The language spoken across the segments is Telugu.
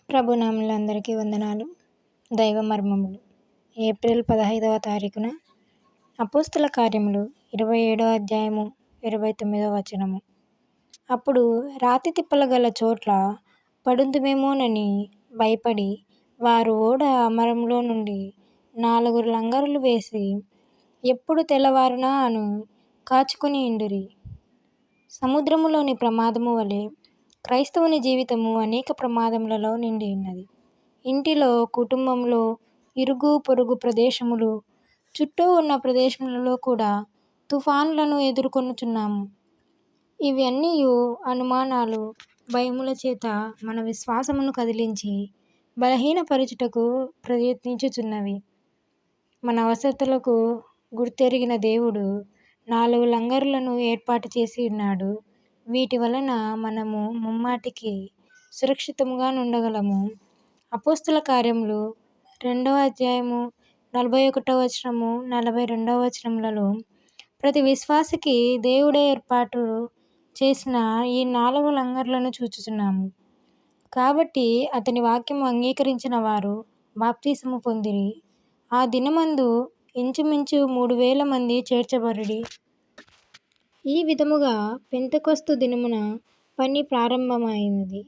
ప్రభునామంలో అందరికీ వందనాలు. దైవ మర్మములు ఏప్రిల్ 15వ తారీఖున అపోస్తల కార్యములు 27వ అధ్యాయము 29వ వచనము. అప్పుడు రాతి తిప్పలు గల చోట్ల పడుదుమేమోనని భయపడి వారు ఓడ అమరంలో నుండి 4 లంగరులు వేసి ఎప్పుడు తెల్లవారునా అను కాచుకొని ఇండురి. సముద్రములోని ప్రమాదము వలె క్రైస్తవుని జీవితము అనేక ప్రమాదములలో నిండి ఉన్నది. ఇంటిలో, కుటుంబంలో, ఇరుగు పొరుగు ప్రదేశములు, చుట్టూ ఉన్న ప్రదేశములలో కూడా తుఫానులను ఎదుర్కొనుచున్నాము. ఇవన్నీ అనుమానాలు, భయముల చేత మన విశ్వాసమును కదిలించి బలహీనపరచుటకు ప్రయత్నించుచున్నవి. మన అవసరతలకు గుర్తెరిగిన దేవుడు 4 లంగరులను ఏర్పాటు చేసి ఉన్నాడు. వీటి వలన మనము ముమ్మాటికి సురక్షితముగా నుండగలము. అపోస్తల కార్యములు 2వ అధ్యాయము 41వ వచనము 42వ వచనములలో ప్రతి విశ్వాసికి దేవుడే ఏర్పాటు చేసిన ఈ 4 లంగర్లను చూచుచున్నాము. కాబట్టి అతని వాక్యము అంగీకరించిన వారు బాప్తిసము పొందిరి. ఆ దినమందు ఇంచుమించు 3000 మంది చేర్చబడిరి. ఈ విధముగా పెంతెకొస్తు దినమున పని ప్రారంభమైనది.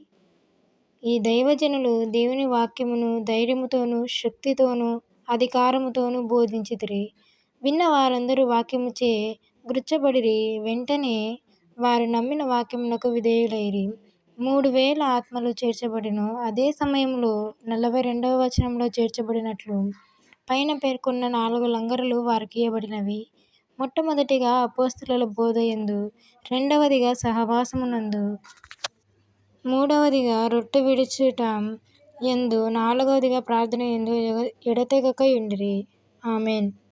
ఈ దైవజనులు దేవుని వాక్యమును ధైర్యముతోనూ, శక్తితోనూ, అధికారముతోనూ బోధించిరి. విన్న వారందరూ వాక్యముచే గ్రుచ్చబడిరి. వెంటనే వారు నమ్మిన వాక్యమునకు విధేయులైరి. 3000 ఆత్మలు చేర్చబడెను. అదే సమయంలో 42వ వచనంలో చేర్చబడినట్లు పైన పేర్కొన్న 4 లంగరులు వారికియ్యబడినవి. మొట్టమొదటిగా అపోస్తలుల బోధ యందు, రెండవదిగా సహవాసమునందు, మూడవదిగా రొట్టె విడుచుట యందు, నాలుగవదిగా ప్రార్థన యందు ఎడతెగక యుండిరి. ఆమేన్.